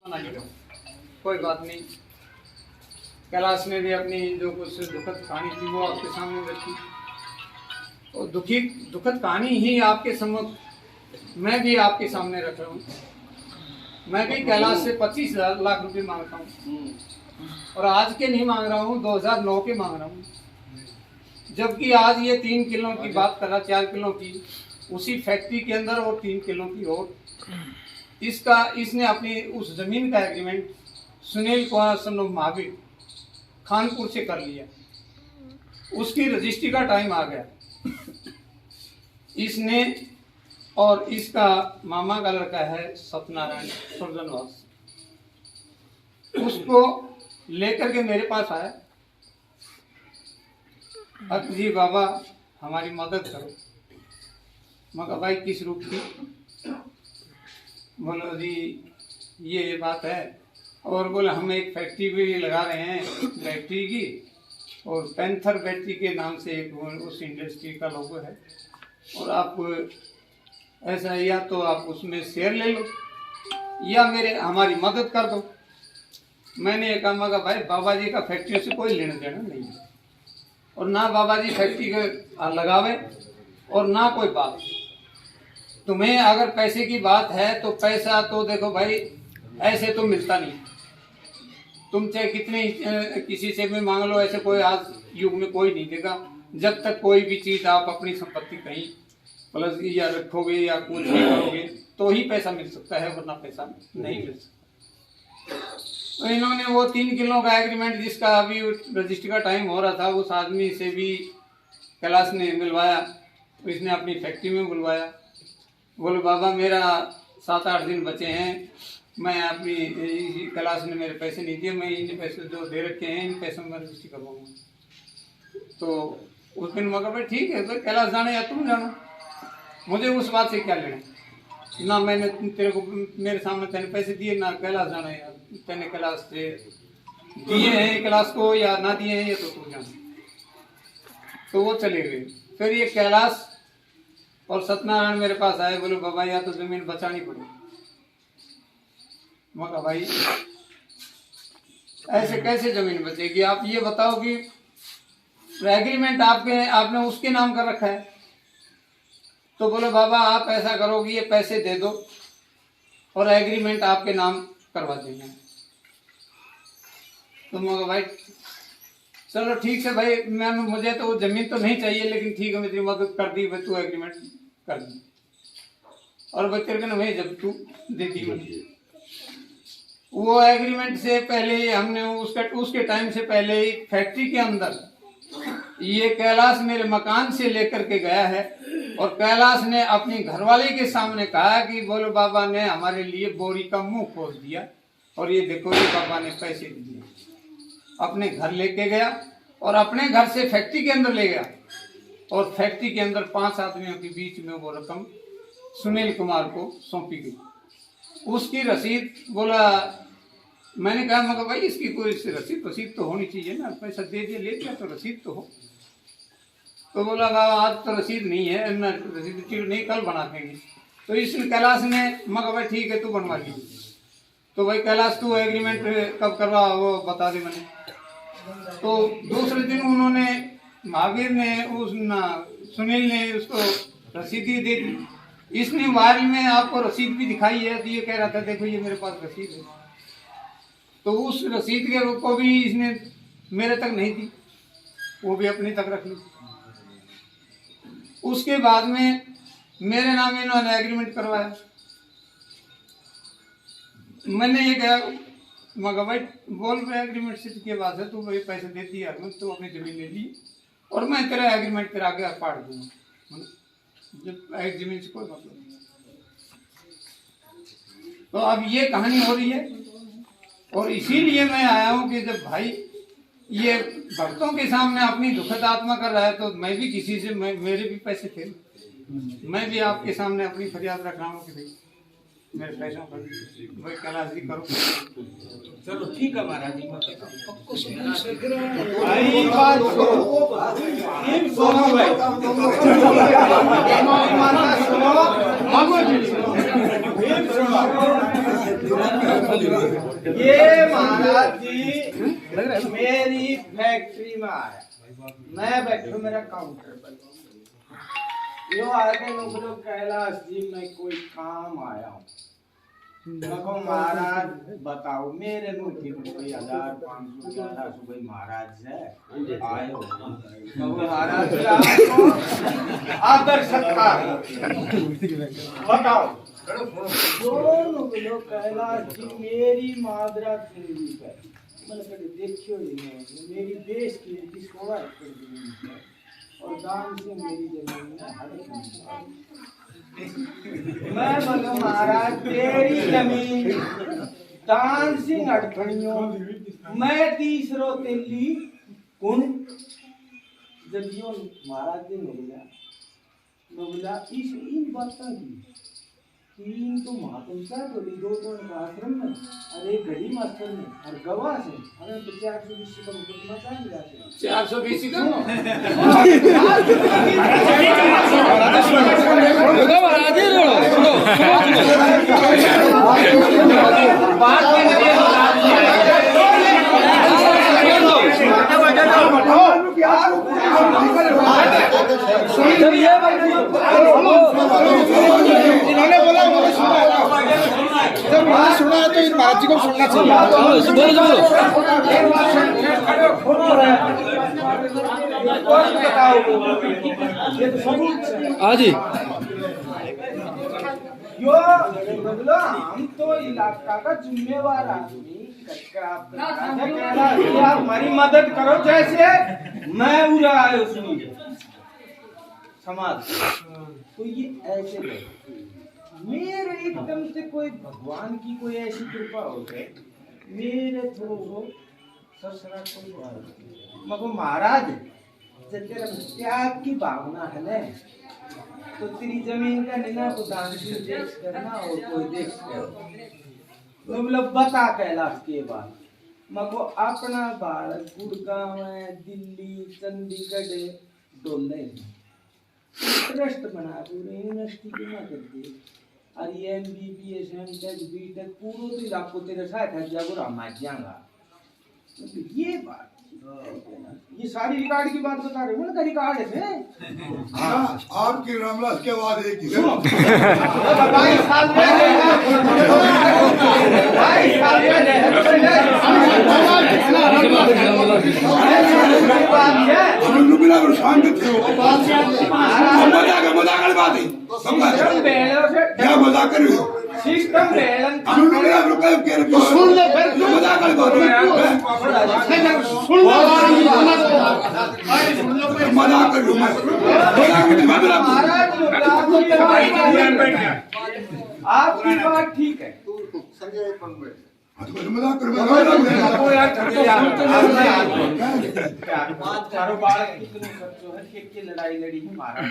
कोई बात नहीं। कैलाश ने भी अपनी जो कुछ दुखद कहानी थी वो आपके सामने रखी, और दुखद कहानी ही आपके सम्मुख मैं भी आपके सामने रख रहा हूँ। मैं भी कैलाश से 25 लाख रुपए मांगता हूँ, और आज के नहीं मांग रहा हूँ, 2009 के मांग रहा हूँ। जबकि आज ये 3 किलो की बात कर रहा, 4 किलो की उसी फैक्ट्री के अंदर और 3 किलो की और इसने अपनी उस जमीन का agreement Sunil Kumar son of Mahavir Khanpur से कर लिया। उसकी रजिस्ट्री का टाइम आ गया। इसने और इसका मामा का लड़का है सत्यनारायण सुरजनवास, उसको लेकर के मेरे पास आया। अब जी बाबा हमारी मदद करो। मैं कहा भाई किस रूप की? बोलो जी ये बात है, और बोले हम एक फैक्ट्री भी लगा रहे हैं बैटरी की, और पैंथर बैटरी के नाम से एक उस इंडस्ट्री का लोगो है, और आप ऐसा या तो आप उसमें शेयर ले लो या हमारी मदद कर दो। मैंने एक कहा भाई बाबा जी का फैक्ट्री से कोई लेना देना नहीं है, और ना बाबा जी फैक्ट्री के लगावे और ना कोई बात। तुम्हें अगर पैसे की बात है तो पैसा तो देखो भाई ऐसे तो मिलता नहीं। तुम चाहे कितने किसी से भी मांग लो, ऐसे कोई आज युग में कोई नहीं देगा। जब तक कोई भी चीज आप अपनी संपत्ति कहीं प्लस या रखोगे या कुछ भी करोगे तो ही पैसा मिल सकता है, वरना पैसा नहीं मिल सकता। तो इन्होंने वो 3 किलो का एग्रीमेंट जिसका अभी रजिस्ट्री का टाइम हो रहा था, उस आदमी से भी कैलाश ने मिलवाया। तो इसने अपनी फैक्ट्री में बुलवाया। बोले बाबा मेरा 7-8 दिन बचे हैं, मैं अपनी कैलाश ने मेरे पैसे नहीं दिए, मैं इन पैसे जो दे रखे हैं इन पैसों में रजिस्ट्री करवाऊंगा। तो उस दिन मगर भाई ठीक है, तो कैलाश जाने या तुम जानो, मुझे उस बात से क्या लेना। ना मैंने तेरे को मेरे सामने तेने पैसे दिए, ना कैलाश जाना है, तेने कैलाश से दिए हैं कैलाश को या ना दिए हैं ये तो तू जाना। तो वो चले गए। फिर ये कैलाश और सत्यनारायण मेरे पास आए। बोले बाबा या तो जमीन बचानी पड़ेगी। मैं कहा भाई ऐसे कैसे जमीन बचेगी? आप ये बताओ कि एग्रीमेंट आपने उसके नाम कर रखा है। तो बोले बाबा आप ऐसा करोगे, ये पैसे दे दो और एग्रीमेंट आपके नाम करवा देंगे। तो मैं भाई चलो ठीक है भाई, मुझे तो जमीन तो नहीं चाहिए, लेकिन ठीक है मैं तेरी मदद कर दी, तू एग्रीमेंट कर दी, और भाई तेरे को भाई जब तू दे दी मुझे वो एग्रीमेंट से पहले हमने उसके टाइम से पहले ही फैक्ट्री के अंदर ये कैलाश मेरे मकान से लेकर के गया है, और कैलाश ने अपनी घरवाली के सामने कहा कि बोलो बाबा ने हमारे लिए बोरी का मुंह खोल दिया, और ये देखो ये बाबा ने पैसे दिए। अपने घर लेके गया और अपने घर से फैक्ट्री के अंदर ले गया, और फैक्ट्री के अंदर 5 आदमियों के बीच में वो रकम सुनील कुमार को सौंपी गई। उसकी रसीद बोला, मैंने कहा मगर भाई इसकी कोई रसीद तो होनी चाहिए ना, पैसा दे दिया ले दिया तो रसीद तो हो। तो बोला बाबा आज तो रसीद नहीं है, ना रसीद नहीं, कल बना देंगे। तो इस कैलाश ने मगर भाई ठीक है तू बनवा लीजिए। तो भाई कैलाश तू एग्रीमेंट कब करवा वो बता दे मैंने। तो दूसरे दिन उन्होंने महावीर ने सुनील ने उसको रसीद दे दी। इसने मोबाइल में आपको रसीद भी दिखाई है, तो ये कह रहा था देखो ये मेरे पास रसीद है। तो उस रसीद के रूप को भी इसने मेरे तक नहीं दी, वो भी अपनी तक रख ली। उसके बाद में मेरे नाम इन्होंने एग्रीमेंट करवाया। मैंने ये कहा मगर भाई बोल रहे एग्रीमेंट से के बाद है, तू भाई पैसे देती है तो अपनी जमीन ले ली, और मैं तेरा एग्रीमेंट तेरा आगे पाड़ दूंगा, जब एक जमीन से कोई मतलब नहीं। तो अब ये कहानी हो रही है, और इसीलिए मैं आया हूँ कि जब भाई ये भक्तों के सामने अपनी दुखद आत्मा कर रहा है, तो मैं भी किसी से मेरे भी पैसे थे, मैं भी आपके सामने अपनी फरियाद रख रहा हूँ कि भाई मेरे पैसों का भाई कैलाश जी करो। चलो ठीक है महाराज जी, ये महाराज जी मेरी फैक्ट्री में आया, मैं बैठू मेरा काउंटर पर, यो आगे लोग कैलाश जी मैं कोई काम आया हूँ। देखो महाराज बताओ मेरे मुँह की कोई 1500 1100 कोई महाराज से आए हो, महाराज जी आपको आदर सत्कार बताओ। दोनों लोग कैलाश जी मेरी मादरा जिंदगी है, मतलब कभी देखियो ही नहीं, मेरी देश की 16 एकड़ जमीन है और दान से मेरी जमीन है हड़प। मैं बोलो महाराज तेरी जमीन दान सिंह अड़फणियों मैं तीसरो तेली कौन जब यो महाराज जी बोला इस इन बातों की तीन तो महापुरुषा तो दो तो आश्रम में और एक घड़ी मास्टर में और गवाह से हमें 420 का मुकदमा चाहिए जाते 420 का इन्होंने बोला जब मैंने सुना है तो इन महाराज जी को सुनना चाहिए। हाँ जी यो बदलो हम तो इलाका का जिम्मेवार आदमी आप हमारी मदद करो जैसे मैं उड़ा आयो सुनी समाज तो ये ऐसे मेरे एकदम से कोई भगवान की कोई ऐसी कृपा हो जाए मेरे थोड़ो ससुरा कोई मगर महाराज जब तेरा त्याग की भावना है ना तो तेरी जमीन का निना को दान देख करना और कोई देख कर मतलब बता कैलाश के बाद मको अपना भारत गुड़गांव दिल्ली चंडीगढ़ डोले ट्रस्ट बना पूरे यूनिवर्सिटी के ना कर दे और ये एमबीबीएस एमटेक बीटेक पूरा तो इलाको तेरे साथ है जब राम जाऊंगा तो ये बात ये सारी रिकॉर्ड की बात बता रहे हो ना रिकॉर्ड है आपकी रामलास के बाद एक ही 22 साल में 22 साल में शांत थे मजाक बात है क्या मजाक कर रहे हो सिस्टम बेलन सुन ले फिर मजाक बात मजाक कर रहे हो आपकी बात ठीक है मजाक कर चारों बालक कितने बच्चों है कि लड़ाई लड़ी है महाराज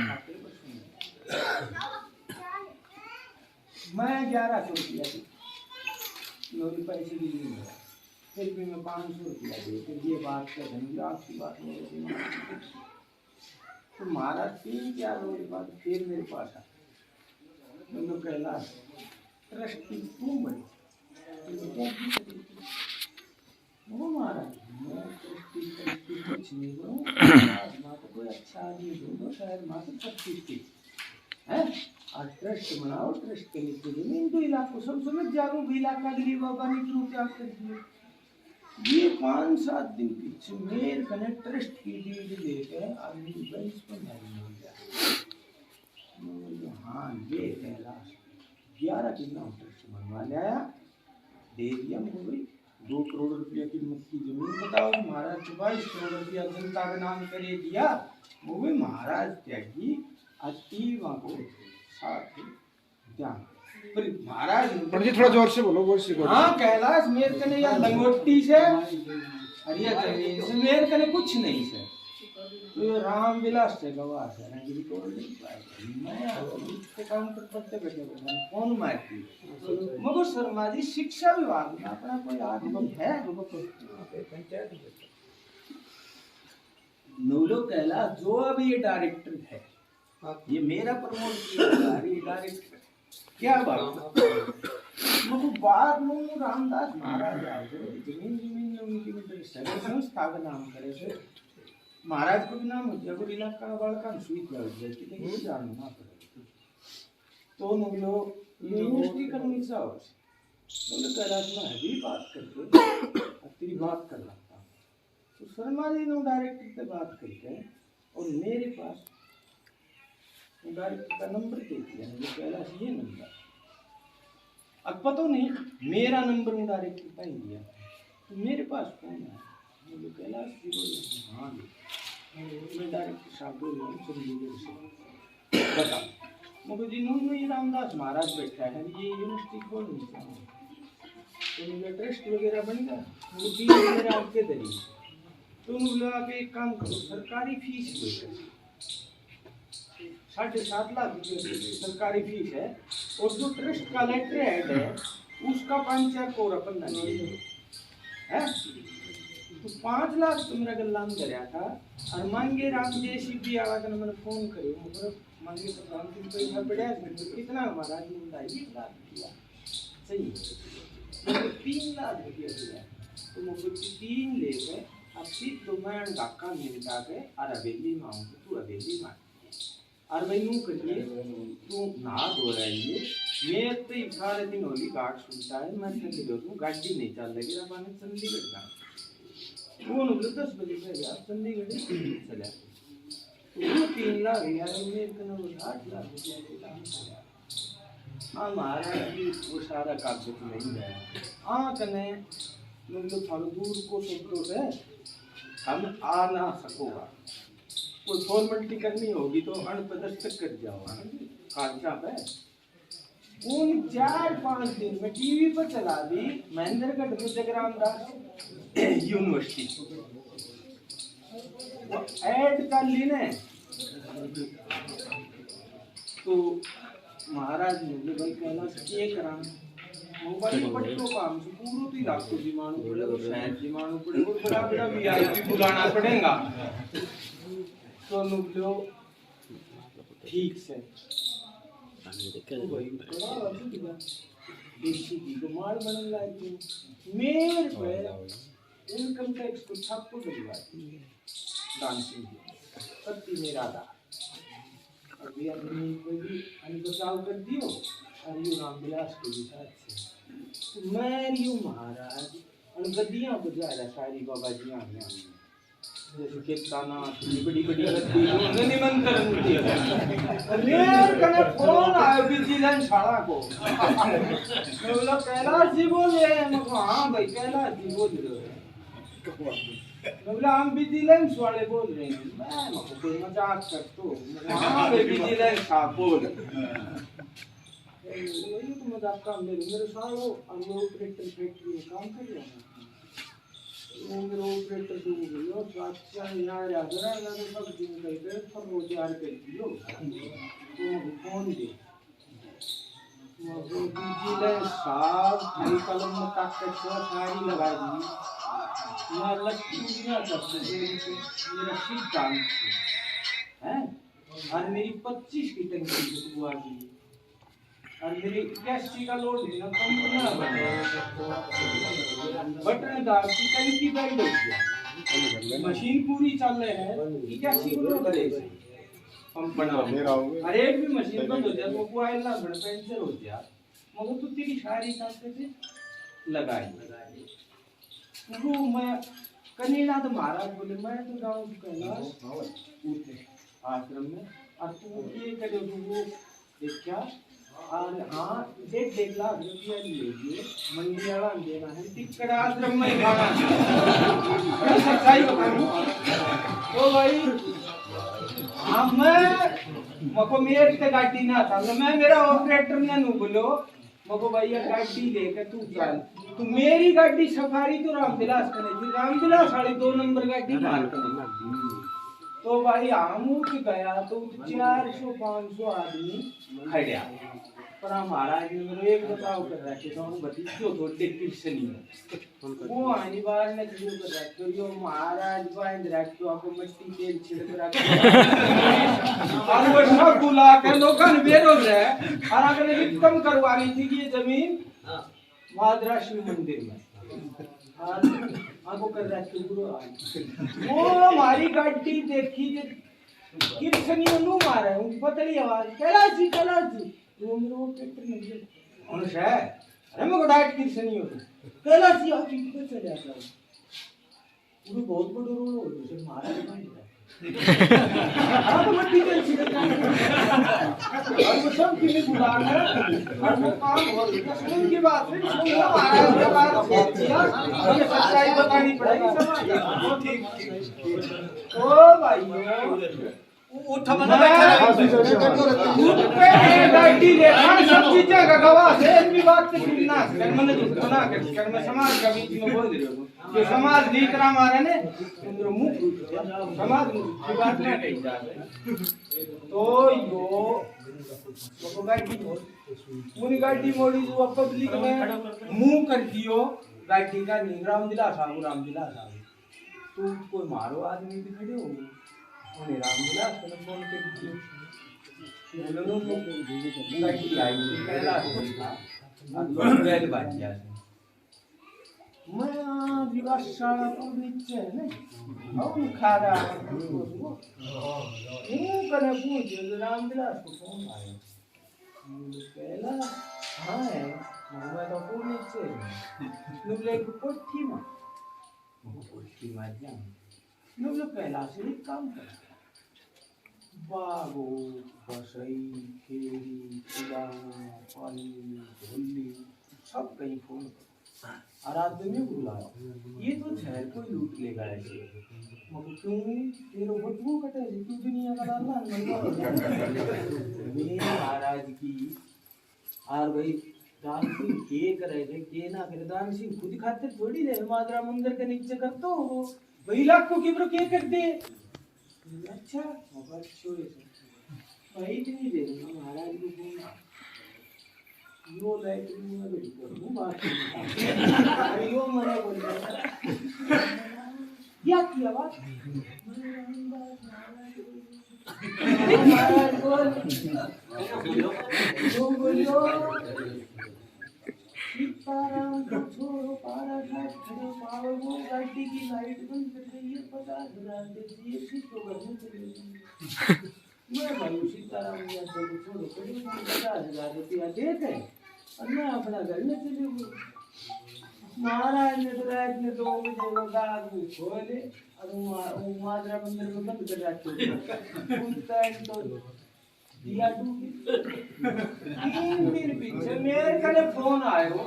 मैं 1100 रुपया दी मेरे पैसे भी नहीं है फिर भी मैं 500 रुपया दे फिर ये बात कर रही आपकी बात मेरे दिमाग में तो महाराज 3-4 रोज बाद फिर मेरे पास आया मैंने कैलाश ट्रस्टी क्यों बनी वो महाराज मैं ट्रस्टी कुछ नहीं करूँ माँ को कोई अच्छा आदमी ढूंढो शायद माँ को 25 है और ट्रस्ट बनाओ ट्रस्ट के नीचे जमीन तो इलाको सब समझ जाओ भी इलाका गरीब बाबा ने क्यों त्याग कर दिए ये 5-7 दिन पीछे मेरे कने ट्रस्ट की डीड लेकर आदमी बेंच पर नहीं हो गया हाँ ये कैलाश 11 दिन ट्रस्ट बनवा लाया दे दिया मुझे 2 करोड़ रुपया कीमत की जमीन बताओ महाराज 22 करोड़ रुपया जनता का नाम करे दिया वो भी महाराज त्यागी अतीवा को साथ ध्यान पर महाराज पंडित जी थोड़ा जोर से बोलो हाँ कैलाश मेरे कने या लंगोटी से अरिया जमीन से मेरे कने कुछ नहीं से तो ये राम विलास से गवाह है रंगीली को नहीं पाए मैं उसके काउंटर पर से बैठे फोन मारती मगर शर्मा जी शिक्षा विभाग में अपना कोई आदमी है नूलो कैलाश जो अभी ये डायरेक्टर है ये मेरा प्रमोट किया डायरेक्टर क्या बात मको बाद में रामदास महाराज आए जमीन उनकी मीटर सगळे संस्था का नाम करे से महाराज को भी नाम हो जब इलाका वाला का स्वीट कर दिया कि नहीं जानना ना पड़े तो नो यूनिवर्सिटी करनी चाहो बोले कैलाश में अभी बात करके तेरी बात कर रहा था तो शर्मा जी ने डायरेक्टर से बात करके और मेरे पास डायरेक्टर का नंबर दे दिया मुझे कैलाश ये नंबर अब पता नहीं मेरा नंबर में डायरेक्टर का ही दिया तो मेरे पास फोन है मुझे कैलाश जी बोले हाँ मैं डायरेक्टर साहब बोल रहा हूँ चंडीगढ़ से बता मुझे जिन्होंने ये रामदास महाराज बैठा है ये यूनिवर्सिटी खोलनी चाहिए तो मुझे ट्रस्ट वगैरह बन गया मुझे फीस वगैरह आपके दरी तो मुझे आके एक काम करो सरकारी फीस दो 7.5 लाख रुपये सरकारी फीस है और जो ट्रस्ट का लेटर हेड है उसका 5 को रकम है तो 5 लाख तो मेरा गल्ला में गया था और मांगे राम जेसीबी आवा का मैंने फोन करे मतलब मांगे प्रधान की पैसा पड़ा कितना हमारा जी 20 लाख रुपया सही है 3 लाख रुपया दिया तो मुझे 3 लेके अब सिर्फ तो मैं धक्का मिलता के और हवेली में आऊँगा तू हवेली में और भाई यूँ करिए तू नहा धो रही है मैं तो सारे दिन होली घाट सुनता है मैं चंडीगढ़ हूँ गाड़ी नहीं चल रही अब आने चंडीगढ़ जाना वो 10 बजे से यार चंडीगढ़ चला वो 3 लाख यार मैं इतना 8 लाख रुपया हाँ महाराज जी वो सारा कागज नहीं गया हाँ कने मतलब थोड़ा दूर को सोचो है हम आ ना सकोगा कोई फॉर्मेलिटी करनी होगी तो अनपदस्थ कर जाओ कागजात है उन 4-5 दिन में टीवी पर चला दी महेंद्रगढ़ में जगराम दास यूनिवर्सिटी वो ऐड कर ली ने तो महाराज ने भाई कैलाश ये करा मोबाइल पट्टो काम से पूरो तो लाखों जीवाणु पड़े और शहर जीवाणु पड़े और बड़ा बड़ा वीआईपी बुलाना पड़ेगा तो नुकलो ठीक से तो भाई बड़ा देशी की कमाल बनने लगी मेरे पे इनकम टैक्स को छापो दिलवा डांसिंग सत्ती मेरा था अभी आदमी कोई भी अनबचाव कर दियो और यू रामविलास के भी साथ से तो मैं यू महाराज और गद्दियाँ बजा रहा सारी बाबा जी आ गया जैसे कि ताना बड़ी बड़ी गद्दी उन्होंने निमंत्रण दिया मेरे कने फोन आया विजिलेंस शाला को मैं बोला कैलाश जी बोल रहे हैं मैं कहा हाँ भाई कैलाश जी बोल रहे हैं मैं बोला हम विजिलेंस वाले बोल रहे हैं मैं कोई मजाक करते हो हाँ भाई विजिलेंस साहब बोल वही तो मजाक का मेरे साथ वो ऑपरेटर फैक्ट्री में काम कर रहा है वो मेरे ऑपरेटर तो हो गई और अच्छा यार जरा ना सब दिन करके पर वो तैयार कर दियो तो फोन दे वो विजिलेंस साहब खाली कलम में ताकत से सारी लगा दी मैं लक्ष्मी ना करते मेरा सिद्धांत है और मेरी 25 की टंकी हुआ दी और मेरी गैस का लोड है ना कम ना बटन दाब की टंकी बैठ गई मशीन पूरी चल रही है ये क्या सी को करे पंप बना अरे एक भी मशीन बंद हो जाए वो कोयल ना बड़ा पंचर हो जाए मगर तो तेरी सारी ताकत से लगाई वो मैं कनीनाथ महाराज बोले मैं तो गाँव कैलाश उठे आश्रम में और तू ये करे वो देख क्या और हाँ 1.5 लाख रुपया लीजिए मंडी वाला देना है टिकट आश्रम में खाना सच्चाई बताऊं तो भाई हाँ मैं मको मेरे से गाड़ी ना था मैं मेरा ऑपरेटर ने नू बोलो मको भैया गाड़ी लेकर तू चल तो मेरी गाड़ी सफारी तो रामविलास करेगी रामविलास वाली 2 नंबर गाड़ी मार करेगी तो भाई हम उठ गया तो 400-500 आदमी खड़िया पर महाराज ने मेरे एक बताओ कर रखे तो हम बतीजो थोड़े किसनी वो आनी बार ने जो कर रखे यो महाराज बांध रखे आपको मिट्टी तेल छिड़क रखे और वो सब बुला के लोगन बेरोज है और अगले भी कम करवानी थी कि ये जमीन मादरा शिव मंदिर में आगो कर रहा है वो हमारी गाड़ी देखी किरसनी नु मारे हूं पतली आवाज कैलाश जी वो पेपर नहीं और है अरे मको डाइट किरसनी हो कैलाश जी आप इनको चले आता वो बहुत बड़ा रोल हो जैसे मारा नहीं आप मट्टी के और वो सब किने बुला रहा और वो काम हो रहा है उनकी बात है सुनना महाराज के बात ये सच्चाई बतानी पड़ेगी समाज ठीक ओ भाई उठा मना बैठा गाड़ी देखा सब चीजें का गवाह है इतनी बात से गिरना मैंने जो सुना कर मैं समाज का बीच में बोल दे रहा हूं कि समाज दीकरा मारे ने इंद्र मुख समाज की बात ना कही जाए तो यो तो गाड़ी गाड़ी मोड़ी जो पब्लिक में मुंह कर दियो गाड़ी का रामदिला साहब तू कोई मारो आदमी भी खड़े हो उन्हें रामदिला ने फोन कर दियो लोगों को गाड़ी आई पहला था और बैल बाजिया मैं दिवाशाला को नीचे ने और खारा वो करे पूछ रामदिला को फोन आया पहला हाँ है मैं तो को नीचे नुले को कोठी में जाऊं नुले पहला से एक काम कर बागो बसई खेरी पुराना पानी ढोली सब कहीं फोन और आदमी बुलाया ये तो शहर को लूट लेगा ऐसे मगर क्यों तेरे बटू कटे तू दुनिया का अल्लाह मेरे महाराज की और भाई दान सिंह के करे थे के ना करे दान सिंह खुद खातिर थोड़ी रहे मादरा मंदिर के नीचे करतो हो भाई लाख को किब्र के कर दे अच्छा मगर छोड़े भाई नहीं दे महाराज को यो लाइट में बैठ कर हूं बात यो मरे बोल क्या किया बात महाराज बोल जो बोलियो सीताराम को छोड़ो पारा घाट खड़े पावर वो गाड़ी की लाइट बंद कर दे ये 50,000 दे दिए फिर तो घर में चले मैं भाई सीताराम या छोड़ो 50,000 रुपया दे दे और मैं अपना घर में चले गए महाराज ने तो रात में 2 बजे लगा आदमी खोले और वो मादरा मंदिर में बंद कर रखते उनका तो दिया डूबी 3 दिन पीछे मेरे कने फोन आयो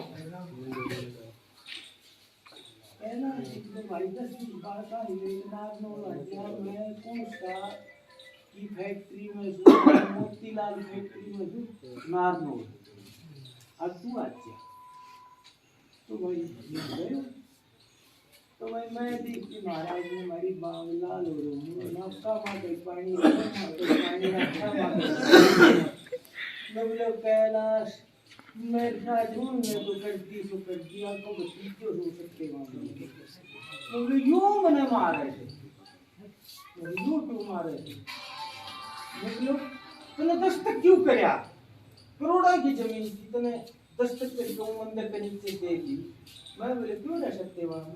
पहला तो भाई 10 दिन बाद का लेनार नो लगा मैं पूछता की फैक्ट्री में मोतीलाल फैक्ट्री में नारनो अब तू अच्छा तो भाई गयो तो भाई मैं देखती महाराज ने हमारी बांगला लो नाका मार पानी अच्छा मार बोले कैलाश मैं झूठ में तो करती आपको बच्ची क्यों हो सकते बोले यूं मैंने मारे थे यूं क्यों मारे थे मतलब तूने दस्तक क्यों करया करोड़ा की जमीन थी तूने दस्तक करके मंदिर के नीचे दे दी मैं बोले क्यों रह सकते वहां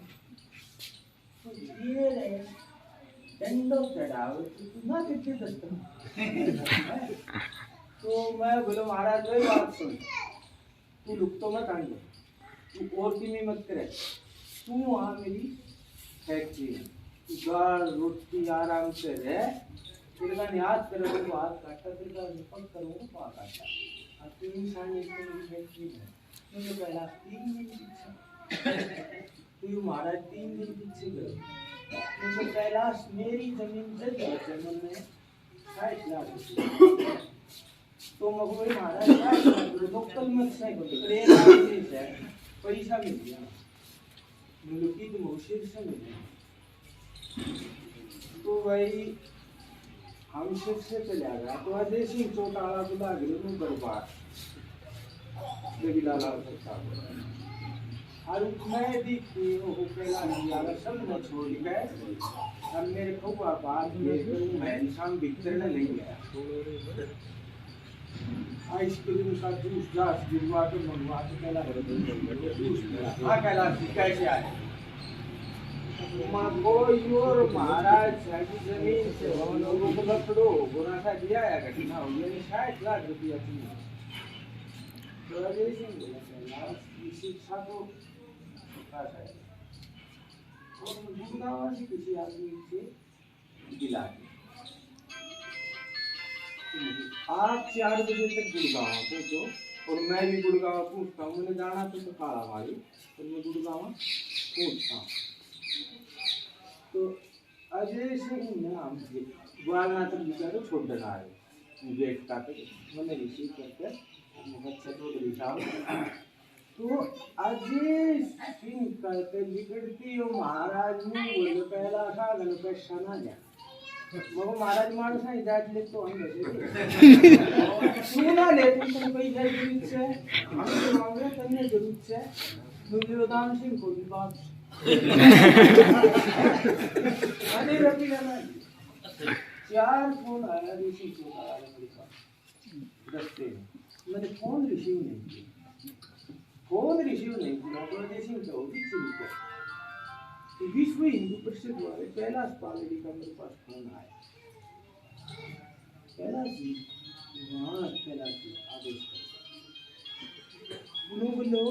तो ये रहे डंडो चढ़ाओ तू ना करते दस्तक तो मैं बोलो महाराज वही बात सुन तू रुक तो मत आंगे तू और की मत करे तू वहां मेरी फैक्ट्री तू दाल रोटी आराम से रह फिर का याद करो तो हाथ काटा फिर का निपट करो पा काटा अब तू इंसान एक मेरी फैक्ट्री है मुझे पहला 3 दिन पीछे तू महाराज 3 दिन पीछे गए मुझे कैलाश मेरी जमीन से जमीन में 60 लाख तो मगोई महाराज लोकल में से ट्रेन से पैसा मिल गया मुल्की तो मुशीर से मिल गया तो भाई हम शिव से चले आ गया तो देसी चौटाला बुला गए मुंह बर्बाद देवीलाल सकता और मैं देखती वो पहला नहीं आया सब न छोड़ गए और मेरे को बात ये मैं इंसान बिखरने नहीं गया आइसक्रीम का जूस जास गिरवा के मंगवा के कैलाश जूस मिला। हाँ कैलाश जी कैसे आए? मको योर महाराज साकी जमीन से हम लोगों को लपड़ो गुना सा दिया है घटना हो गई 60 लाख रुपया थी। तो अजय सिंह बोला कैलाश की शिक्षा तो खास है और गुड़गांव से किसी आदमी से दिला दी। आप 4 बजे तक गुड़गांव पहुंचो और मैं भी गुड़गांव पहुंचता हूँ। मैंने जाना तो काला मारी और मैं गुड़गांव पहुंचता हूँ। तो अजय सिंह नाम से ग्वालना तक बेचारे छोड़ डरा है गेट का तक मैंने रिसीव करके बच्चे को बिठा। तो अजय सिंह कहते बिगड़ती हो महाराज ने बोले पहला था गन पैसा ना जा मगो महाराज मानस है जात ले तो हम वैसे सुना ले तुम पैसा जरूरत से हम तो मांगे तन्ने जरूरत से दुर्योधन सिंह को भी बात अरे रवि गाना 4 फोन आया ऋषि को आया मेरे पास दस्ते मैंने फोन रिसीव नहीं किया। फोन रिसीव नहीं किया तो जैसे तो चिंता तो विश्व हिंदू परिषद द्वारा कैलाश पालेडी का मेरे पास फोन आया। कैलाश जी वहाँ कैलाश जी आदेश करो बोलो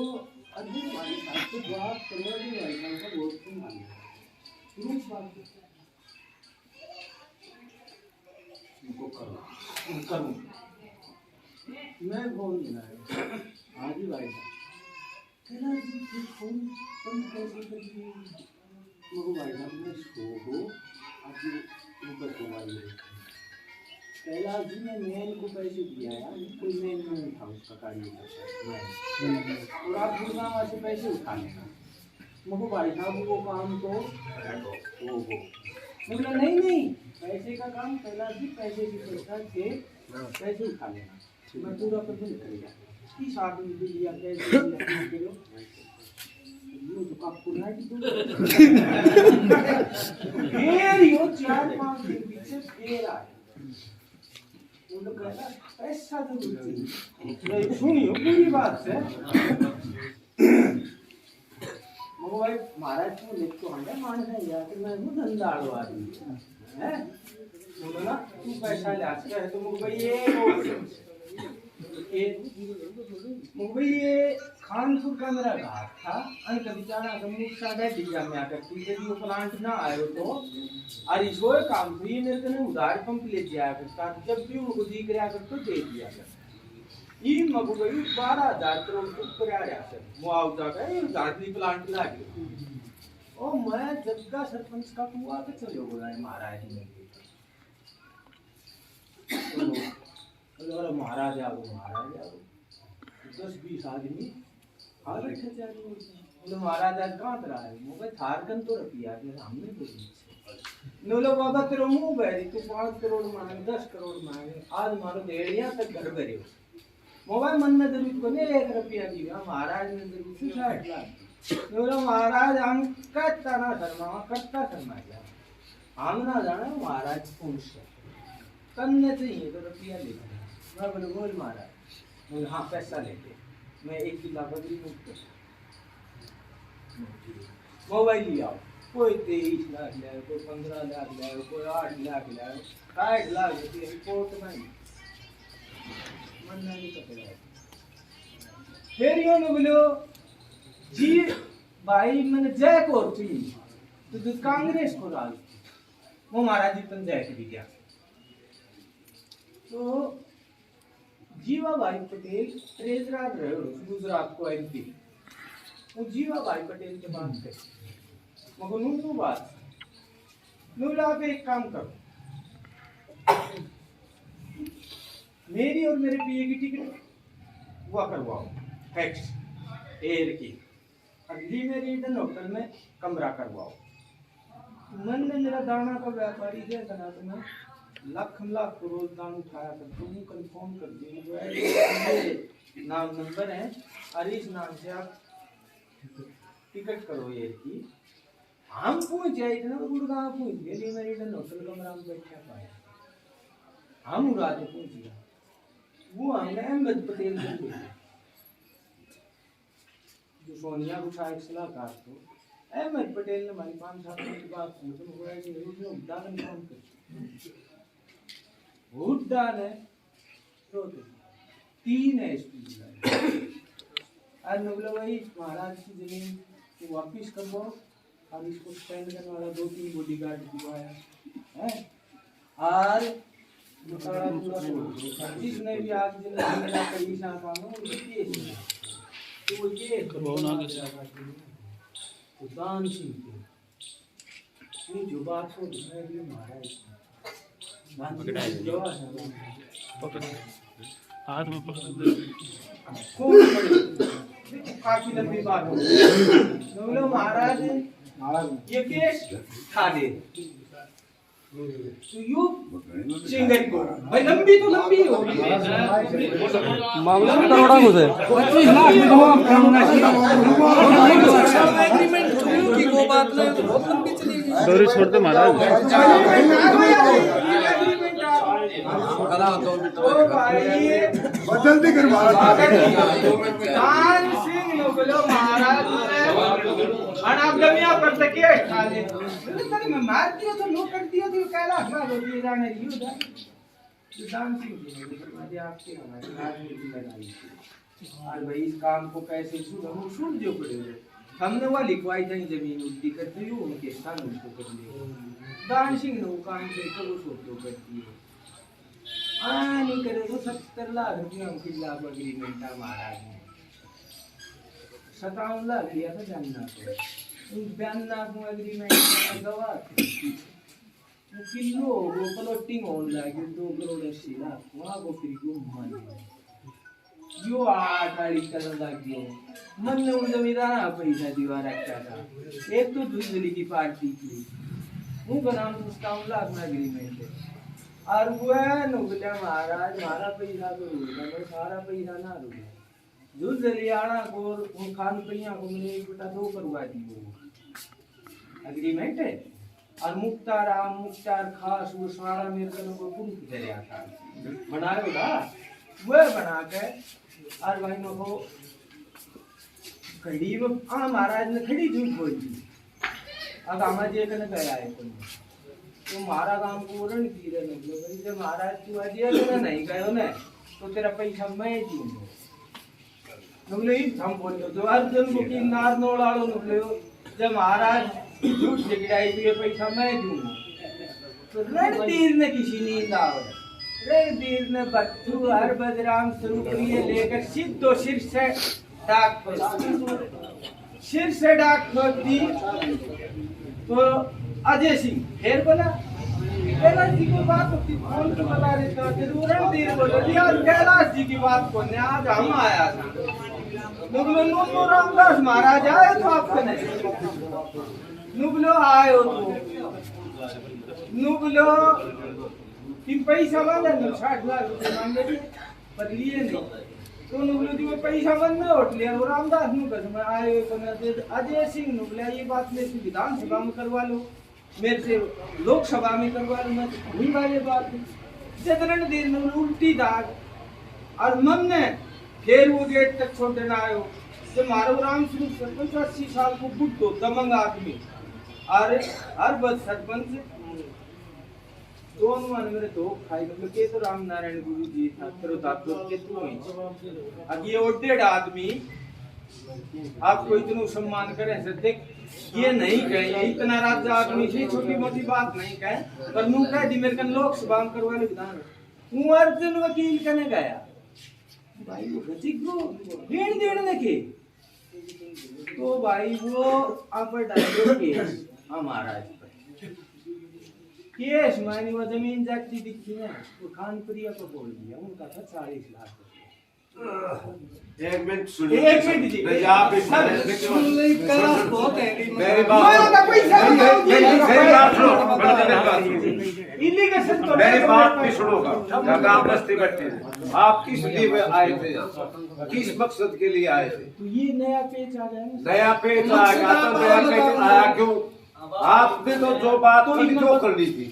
अभी भाई साहब को बात करो जी भाई साहब का वोट क्यों मांगे प्रूफ बात उनको करो मैं फोन मिलाया हाँ जी भाई साहब कैलाश जी फिर फोन बंद कैसे कर दिए मगो भाई साहब मैं सो हो आज ऊपर तो वाली कैलाश जी ने मैन को पैसे दिया यार कोई मैन नहीं था उसका कार्य और आप गुड़गांव से पैसे उठा लेना मगो भाई साहब वो काम तो वो बोला नहीं पैसे का काम कैलाश जी पैसे की पैसा से पैसे उठा लेना मैं पूरा प्रबंध करेगा किस आदमी के लिए कैसे करो ये तो आपको नहीं तो फिर यो 4-5 दिन पीछे फिर आए तो कहता पैसा जरूर चाहिए सुनियो पूरी बात से मगो भाई महाराज को लिख तो हंडे मान है यार कि मैं हूँ धंधाड़ो आदमी है बोला तू पैसा ले आके है तो मगो भाई ये खानपुर का मेरा घाट था अंत बेचारा गम्मूर सा डिग्रा में आकर पीछे भी वो प्लांट ना आयो तो अरे जो काम तो ये मेरे को उधार पंप ले दिया करता जब भी उनको दिख रहा कर तो दे दिया कर ये मगो भाई 12,000 करोड़ ऊपर आ रहा सर मुआवजा का ये गाजली प्लांट ला के ओ मैं जग्गा सरपंच का कुआ के चलो बोला महाराज ने बोलो महाराज आओ 10-20 आदमी आ बैठे चाहे बोले महाराज आज कहाँ रहा है मुझे थारकन तो रुपया के सामने बोली बोलो बाबा तेरे मुंह बैरी तू 5 करोड़ मांगे 10 करोड़ मांगे आज मारो डेढ़िया तक घर भरे मोबाइल मन में जरूर को नहीं 1 रुपया दिया महाराज ने जरूर 60 लाख बोलो महाराज हम करता ना करता शर्मा हम ना जाना महाराज कौन से करने चाहिए तो रुपया ले मैं बोले बोल महाराज बोले हाँ पैसा लेते मैं 1 किलो बदली मुक्त मोबाइल लिया कोई 23 लाख ले कोई 15 लाख ले कोई 8 लाख ले 60 लाख रुपये रिपोर्ट नहीं मन नहीं पकड़ा फिर यो ने बोलो जी भाई मैंने जय को थी तो जो कांग्रेस को राज वो महाराज जी पंचायत भी गया तो जीवा भाई पटेल ट्रेजरर रहे गुजरात को एमपी वो जीवा भाई पटेल के बात थे मगर नूनू बात नूला पे एक काम करो मेरी और मेरे पीए की टिकट हुआ करवाओ टैक्स एयर की अगली मेरी इधर होटल में कमरा करवाओ मन ने मेरा दाना का व्यापारी है तो मैं लाख करोड़ दान उठाया करता हूँ कंफर्म कर दिया नाम नंबर है हरीश नाम से आप टिकट करो ये की हम पहुंच जाए ना गुड़गांव पहुंच गए मेरी इधर होटल कमरा में बैठा पाया हम उड़ा के पहुंच गया वो हमने अहमद पटेल को भेजा, जो सोनिया को था एक सलाहकार तो अहमद पटेल ने हमारी 5 साल की बात पूछने को है कि उसने उद्दान काम कर उद्दान है तो 3 है इसकी और नगला भाई महाराज की जमीन को वापिस करवाओ और इसको स्टैंड करने वाला 2-3 बॉडीगार्ड दिवाया है और जिसने भी आज दिन मेरा कहीं ना काम हो ये तो ये उदान सिंह ये जो बात को मैं भी महाराज हाथ में पकड़ काफी लंबी बात हो महाराज ये केस खा दे तो यू सिंगर को भाई लंबी तो लंबी होगी मामला करोड़ा को है 25 लाख में जवाब कानून एग्रीमेंट की वो बात नहीं तो बहुत लंबी चलेगी। डोरी छोड़ दे महाराज। जल्दी कर दान सिंह नो बोलो महाराज आप जमिया पर तक खा ले तने मैं मार दिया तो नो कर दिया तो कहला खा दो ये जाने यू दान सिंह जी आपके हमारी राजनीति लगाई और भाई इस काम को कैसे सुन जो पड़े हमने वो लिखवाई थी जमीन उल्टी करती हूँ उनके स्थान उनको कर लिए दान सिंह ने काम से करो सोचो करती है नहीं करे तो 70 लाख रुपया उनकी लाभ एग्रीमेंट महाराज ने 57 लाख लिया था जानना को उन 52 लाख में एग्रीमेंट गवा किलो वो प्लॉटिंग होने लगी 2 करोड़ 80 लाख वहाँ को फिर क्यों मान यो 8 आड़ी करने लग गए मन ने उन जमींदार पैसा दीवार रखा था एक तो दूसरी की पार्टी की उनका नाम 57 लाख में एग्रीमेंट है और वो है नुगला महाराज हमारा पैसा तो रुका मैं सारा पैसा ना रुका जो जलियाना को उन खान पैया को मैंने 1/2 करवा दी वो एग्रीमेंट है और मुख्तार खास वो सारा मेरे को प्रूफ दे था बनाए ना वो बना के और भाई मको खड़ी में महाराज ने खड़ी झूठ बोल दी अब हमारे जे कने गया है तो मारा काम को रण की रे मतलब भाई जब महाराज तू आज ये नहीं गयो ना तो तेरा पैसा मैं दूंगा नुगले हम बोलो जो अर्जुन को की नार नोड़ालो नुगले जब महाराज झूठ जगड़ाई तो ये पैसा मैं दूंगा तो रणधीर ने किसी नींद आओ रणधीर ने बच्चू हर बजराम स्वरूप लिए लेकर सिद्धो सिर से डाक दी तो अजय सिंह फिर बोला कैलाश जी की बात होती कौन तो बता रहे थे जरूर रणधीर बोलो दिया कैलाश जी की बात को ने आज हम आया था नुगलो नुगलो रामदास महाराज आए तो आपके नहीं नुगलो आए हो तो नुगलो कि पैसा वाला ने 60 लाख रुपए मांगे थे पर लिए नहीं तो नुगलो दी पैसा बंद उठ लिया और रामदास नु कसम आए को न अजय सिंह नुगला ये बात में विधानसभा में करवा लो मेरे से लोकसभा में करवा लो मैं वही वाले बात जतन देर में उल्टी दाग और मन ने फिर वो गेट तक छोड़ देना आयो जब मारो राम सिंह सरपंच 80 साल को बुढ़ो दमंग आदमी और हर बस सरपंच दोनों मन मेरे दो खाई मतलब के तो राम नारायण गुरु जी ठाकुर दातो के तू अब ये ओडेड आदमी आपको इतना सम्मान करे सत्य ये नहीं कहे इतना राजा आदमी से छोटी मोटी बात नहीं कहे पर नू कह दी मेरे कन लोकसभा में करवा ले विधान हूं अर्जुन वकील कने गया भाई वो गति को भेड़ देने के तो भाई वो आप डायरेक्ट केस हमारा केस मानी वो जमीन जाती दिखी ना वो खानपुरिया को बोल दिया उनका था 40 लाख एक मिनट जी आप सुन ले कैलाश बहुत है मेरी बात इलीगेशन तो मेरी बात भी सुनोगा जगह बस्ती बैठे आप किस लिए आए थे किस मकसद के लिए आए थे तो ये नया पेज आ गया नया पेज आएगा तो नया पेज आया क्यों आप आपने तो जो बात करी जो करनी थी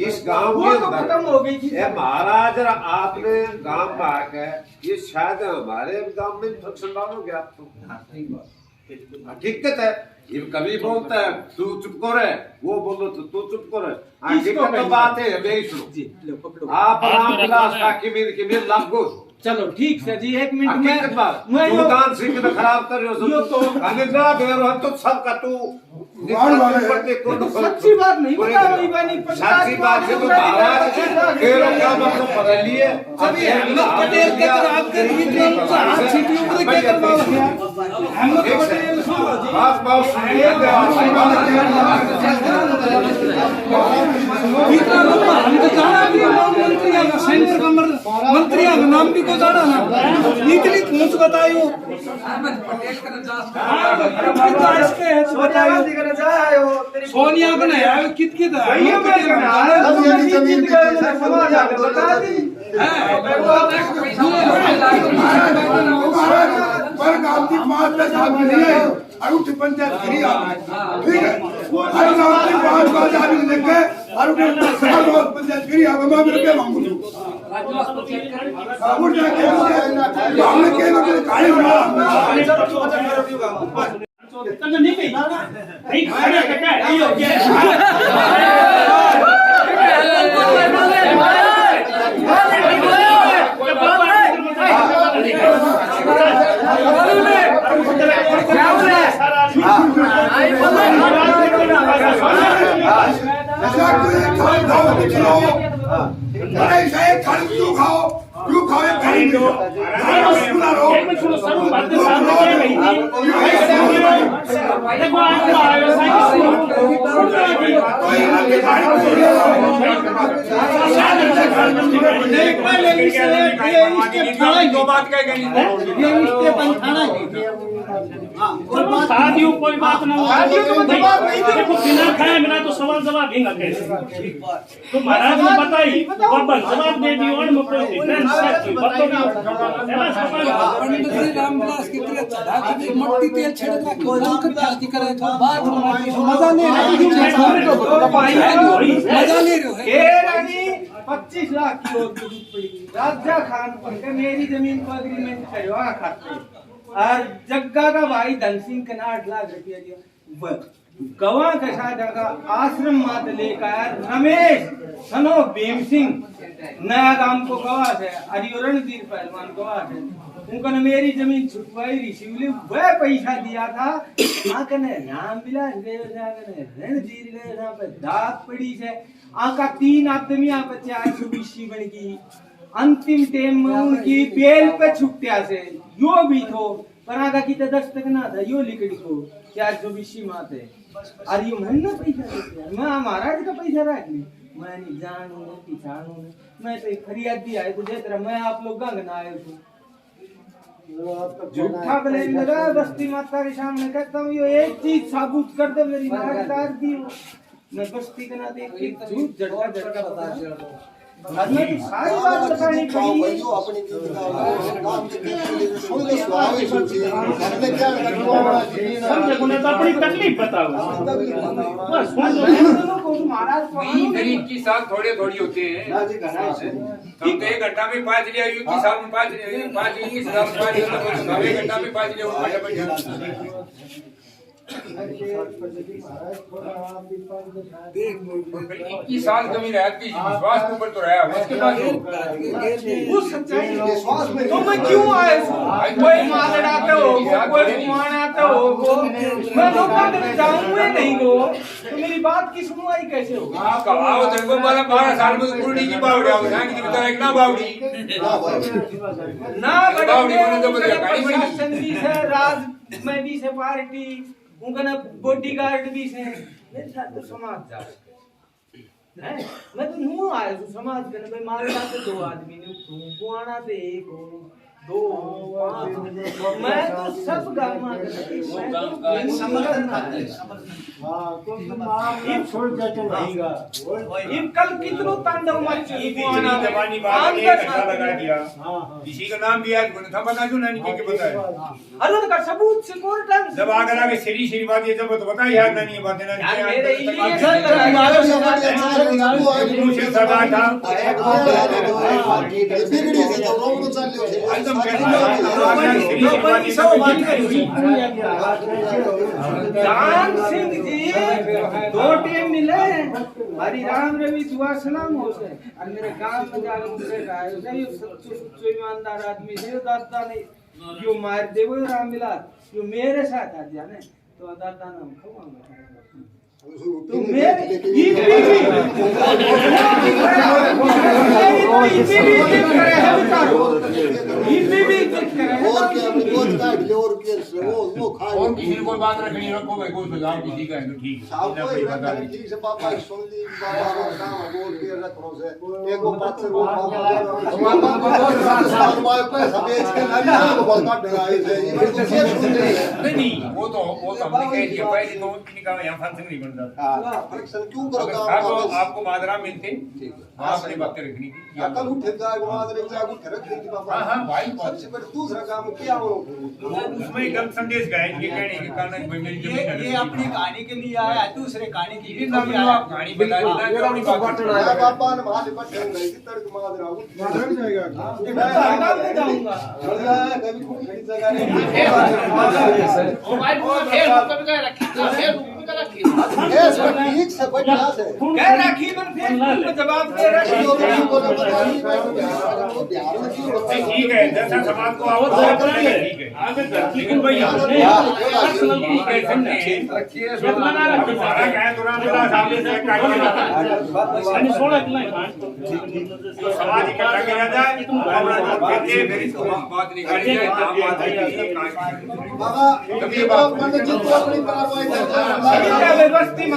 इस गांव वो के तो अंदर खत्म हो गई थी। ये महाराज आपने गांव में आके ये शायद हमारे गांव में इंफेक्शन डालोगे आप तो दिक्कत है। ये कभी बोलता है तू चुप करे, वो बोलो तो तू चुप करे। दिक्कत तो बात है मेरी सुनो। आप राम विलास का किमिर लागू चलो ठीक है जी, 1 मिनट हकीकत बात मैं सुल्तान सिंह ने खराब कर रहे हो यो तो अंग्रेजा बेरो हम तो सब का तू सच्ची बात नहीं बता रही बानी। सच्ची बात है तो महाराज बेरो का मतलब बदल लिए सभी अहमद पटेल के खराब कर दिए तो हाथ सीटी ऊपर क्या करवा है अहमद पटेल आप बहुत सुनिए इतना लोग हम तो जाना भी मंत्री का सेंटर का मंत्री का नाम भी को जाना ना इतनी पूछ बताइयो सोनिया को नहीं आयो कित कित आयो पर गांव की 5 पैसा आदमी नहीं है और उठ पंचायत करी आपने ठीक है हर गांव की 5 पैसा आदमी लेके और उठ पंचायत करी आप मैं रुपया मांगू उठ जाके हमने के लोग काले कोई बात ना देखो बिना खाए बिना तो सवाल जवाब देगा कैसे तो महाराज ने बताई बब्बन जवाब दे दियो और मुझे रामविलास की तरह चढ़ा के मट्टी तेल छिड़का के रंग शादी करे तो बात मजा नहीं रहे ए रानी 25 लाख की और दूध पड़ी राजा खान पर के मेरी जमीन को एग्रीमेंट करवा खाते और जग्गा का भाई धन सिंह के 8 लाख रुपया दिया गवाह के साथ आश्रम मात लेकर रमेश सनो भीम सिंह नया गांव को गवाह है रणधीर पहलवान गवाह है उनका मेरी जमीन छुटवाई रिसीवली वह पैसा दिया था आकने राम विलास गए जागने रणधीर गए जहां पे दात पड़ी है आका 3 आदमी यहाँ पे 420 बन गई अंतिम टाइम में उनकी बेल पे छुट्टिया से यो भी थो पर आगा की तो दस्तक ना था यो लिखड़ी को 420 माते और ये महीना पैसा देते मैं महाराज का पैसा रख ली मैं नहीं जानू नहीं पिछाणू नहीं मैं तो फरियाद दी आए तो जैसे मैं आप लोग गंग ना आए थे झूठा ब्लेम लगा बस्ती माता के सामने कहता हूँ ये एक चीज साबुत कर दो मेरी नागदार दी हो मैं बस्ती का ना देख झूठ झटका झटका बता सारी बात बतानी पड़ी अपनी तकलीफ बताओ गरीब की साल थोड़े थोड़ी होते हैं हम तो 1 घंटा में 5 लिया की साल में 5 इस साल में 5 1 घंटा में 5 लिया 21 साल जमीन है आपकी विश्वास के ऊपर तो रहा उसके बाद वो सच्चाई तो मैं क्यों आया कोई मार डालते हो कोई घुमाना आते हो मैं तो पागल जाऊंगा नहीं गो तो मेरी बात की सुनवाई कैसे होगी कहावत है वो 12 साल में कुर्डी की बावड़ी आओ ना कि बता एक ना बावड़ी ना बावड़ी बोले तो बता गाड़ी बड़ी संधि से राज में भी से पार्टी उनका ना बॉडीगार्ड भी से मेरे साथ तो समाज जा है मैं तो नु आया हूं समाज के भाई मारे जाते 2 आदमी ने को आना ते एक हो 2 5 मैं तो सब गाँव में समर्थन करते हैं। कल कितनो तांडव मची इतनी जबानी बात एक घंटा लगा दिया किसी का नाम दिया था बता दो नानी के बताया अरुण का सबूत से कोर्ट जब आगे आगे श्री बात ये जब तो बता यार नानी ये बातें नानी यार मेरे लिए मुझे सदा था एकदम दान सिंह जी 2 टीम मिले हरि राम रवि दुआ सलाम हो से और मेरे गांव में जाके मुझे कहा ये सच्चो ईमानदार आदमी है दादा नहीं यो मार देवो राम मिला यो मेरे साथ आ जाने तो दादा नाम खवाऊंगा तो मेरे और किसी को बात रखनी रखो भाई कोई सुझाव किसी का है तो ठीक नहीं वो तो हमने कह दिया पहले तो इनका यहाँ फंक्शन नहीं बनता आपको मादरा मिलते आपने बातें रखनी थी भाई दूसरा काम क्या हो उसमें गलत संदेश गए ये कहने के कारण भाई मेरी जमीन ये अपनी कहानी के लिए आया है दूसरे कहानी के लिए आप कहानी बता देना अपनी बात बाबा ने बात पटन नहीं तड़क मार रहा हूं मार जाएगा मैं जाऊंगा कभी कोई जगह नहीं मोबाइल को फेसबुक पे भी रखी फेसबुक पे रखी ठीक से बैठा है कह रखी पर फेसबुक पे जवाब दे रही ठीक है जैसा समाज को आवत है ठीक है लेकिन भैया हमारा क्या है तुरंत सामने से समाज इकट्ठा किया जाए फिर इसको बात निकाली जाए बाबा कभी बात मन जो अपनी परवाह व्यवस्थित